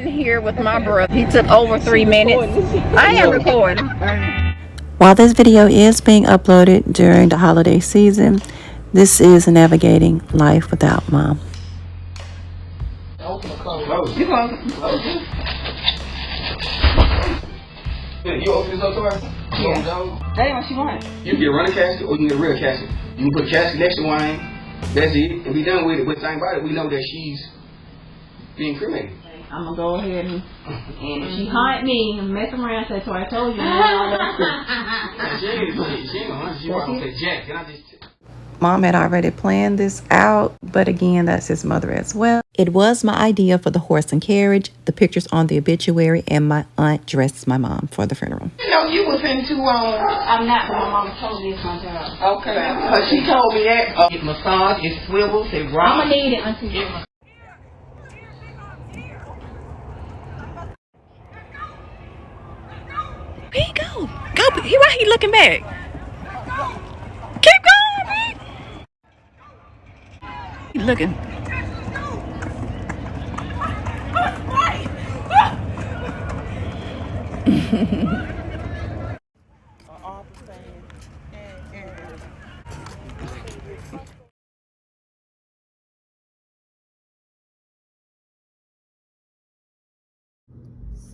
sitting here with my brother. He took over 3 minutes. I am recording. While this video is being uploaded during the holiday season, this is navigating life without mom. You open this up to her? Yeah. That ain't what she wants. You can get a running casket or you can get a real casket. You can put a casket next to Wayne. That's it. And we done with it. But the thing about it, we know that she's being cremated. I'm gonna go ahead and if she haunt me and mess around, say, so I told you. She ain't gonna hunt. She want to say, Jack, can I just... Mom had already planned this out, but again, that's his mother as well. It was my idea for the horse and carriage, the pictures on the obituary, and my aunt dressed my mom for the funeral. You know, you was into I'm not, but my mama told me it's my job. okay, because she told me that it massage, it swivels, it rocks. I'm gonna need it until you. Where he go? Go! Why he looking back? Keep going, man! He looking.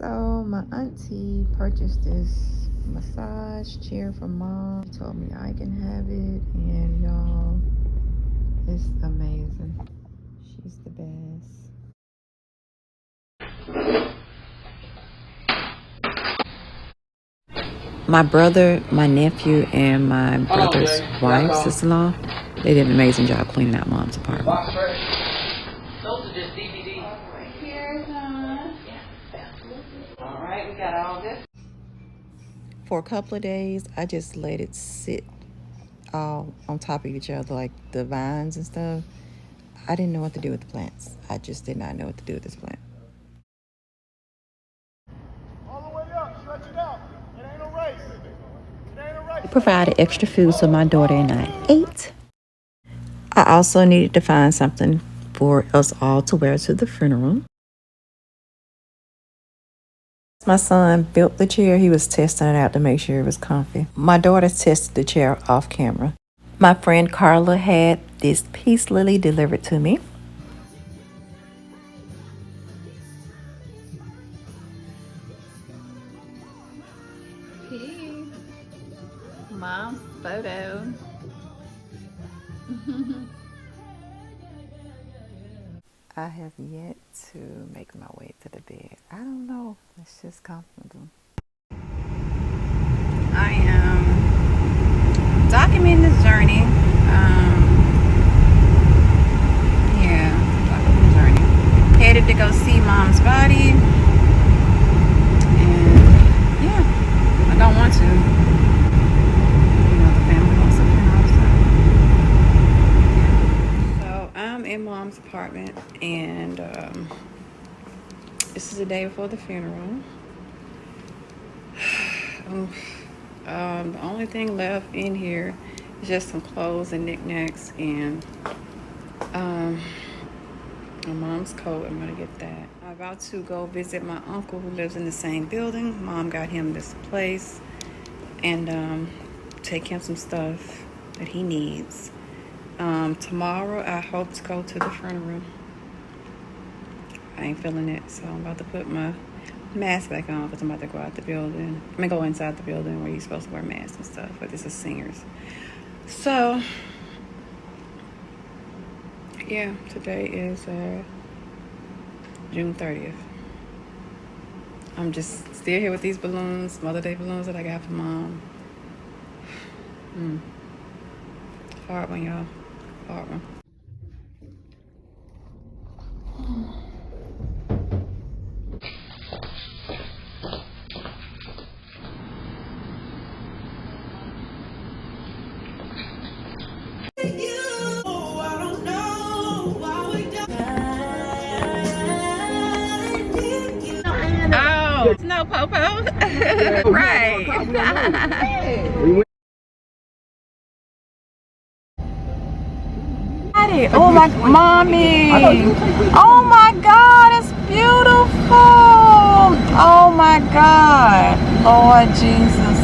So my auntie purchased this massage chair for mom. She told me I can have it, and y'all, it's amazing. She's the best. My brother, my nephew, and my brother's wife, sister-in-law, they did an amazing job cleaning out mom's apartment. Those are just DVDs. Alright, we got all this. For a couple of days, I just let it sit all on top of each other, like the vines and stuff. I didn't know what to do with the plants. I just did not know what to do with this plant. All the way up, stretch it out. It ain't a race. It ain't a race. They provided extra food so my daughter and I ate. I also needed to find something for us all to wear to the funeral. My son built the chair. He was testing it out to make sure it was comfy. My daughter tested the chair off camera. My friend Carla had this peace lily delivered to me. Mom's photo. I have yet to make my way to the bed. I don't know. It's just comfortable. I am documenting this journey. Documenting the journey. Headed to go see mom's body. And yeah, I don't want to. The family wants to funeral, so I'm in mom's apartment, and this is the day before the funeral. The only thing left in here is just some clothes and knickknacks and my mom's coat. I'm gonna get that. I'm about to go visit my uncle who lives in the same building. Mom got him this place, and take him some stuff that he needs. Tomorrow I hope to go to the funeral. I ain't feeling it, so I'm about to put my mask back on because I'm about to go out the building. I'm gonna go inside the building where you're supposed to wear masks and stuff, but this is singers. So yeah, today is June 30th. I'm just still here with these balloons, Mother Day balloons that I got for mom. Hard one, y'all. Hard one. Oh, snow popo. Right. Oh my mommy. Oh my God, it's beautiful. God. Lord Jesus.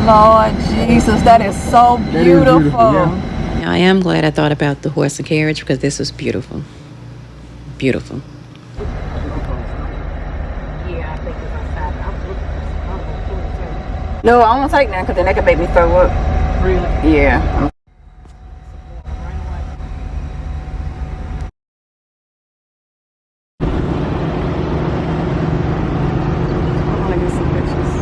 Lord Jesus. That is so beautiful. Now, I am glad I thought about the horse and carriage because this was beautiful. Beautiful. No, I won't take none because then they can make me throw up. Really? Yeah. I want to get some pictures.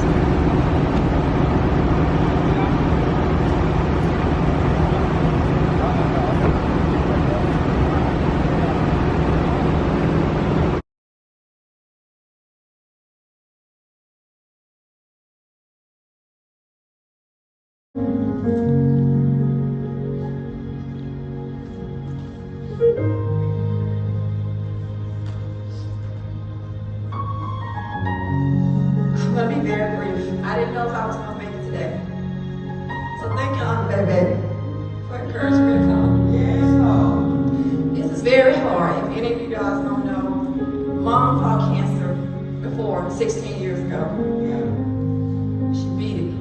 I'm gonna be very brief. I didn't know if I was gonna make it today. So thank y'all, baby, for encouraging me to come. Yes. This is very hard. If any of you guys don't know, Mom fought cancer before 16 years ago. She beat it.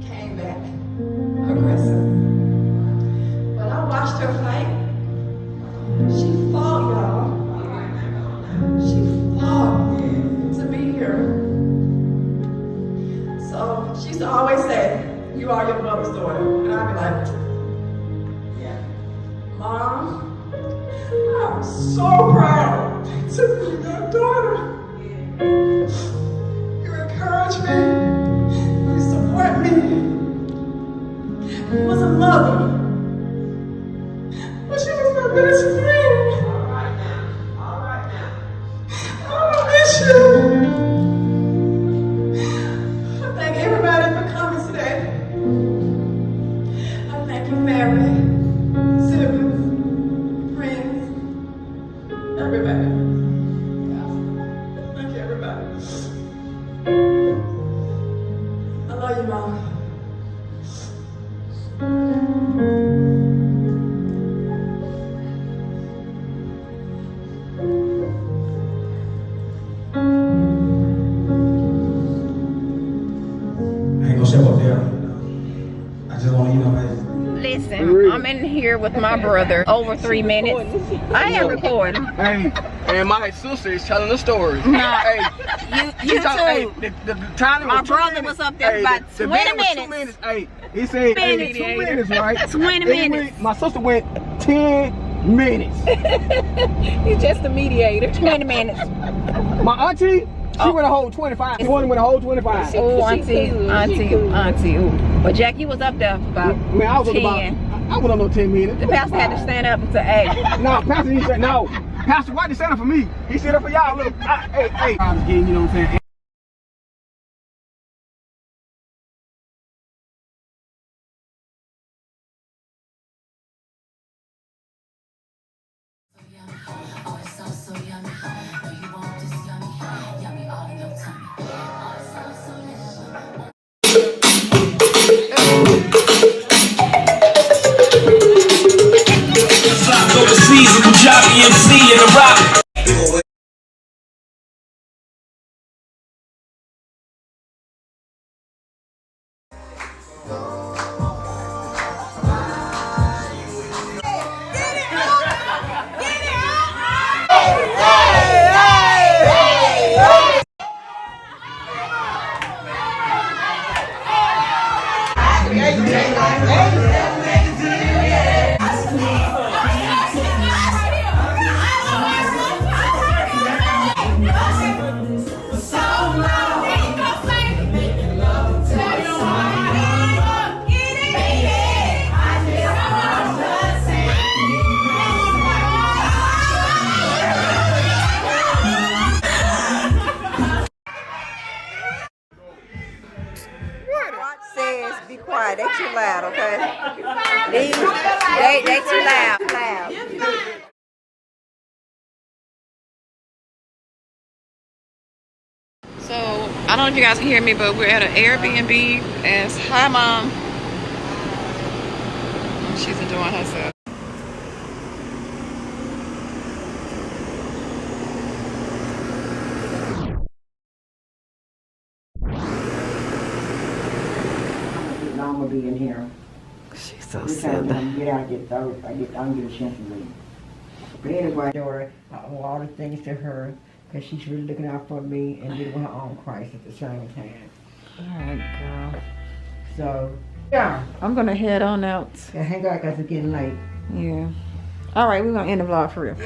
Came back aggressive. But I watched her fight. She fought, y'all. She fought to be here. So she used to always say, "You are your mother's daughter." And I'd be like, "Yeah. Mom, I'm so proud to be your daughter. You encourage me. You support me. You was a mother. But she was my best friend. All right now. I miss you. I thank everybody for coming today. I thank you, family, siblings, friends, everybody. Thank you, everybody. I love you, Mom. Listen, I'm in here with my brother over 3 minutes. I am recording. Hey, and my sister is telling the story. No, Hey, you too. hey, the time My was brother 2 minutes. was up there Hey, about the 20 band was 2 minutes. minutes. Hey, he said, hey, 2 minutes, right? 20 And minutes. my sister went 10 minutes. He's just a mediator. 20 minutes. My auntie, she went a whole 25. She went a whole 25. Oh, auntie. Ooh. But Jackie was up there about Man, I was 10. I went on no 10 minutes. The pastor had to stand up and say, "Hey." No, Pastor, he said, no. Pastor, why did he stand up for me? He stood up for y'all. Look, hey. I was getting, you know what I'm saying? Overseas, a Punjabi MC in a rock. Says be quiet. They too loud, okay? They too loud. So, I don't know if you guys can hear me, but we're at an Airbnb. As hi, Mom. She's enjoying herself. gonna be in here. She's so Every time silly. I get out, I don't get a chance to read. But anyway, daughter, I owe all the things to her because she's really looking out for me and dealing with her own Christ at the same time. Alright, girl. So, yeah. I'm gonna head on out. Yeah, hang out because it's getting late. Yeah. Alright, we're gonna end the vlog for real.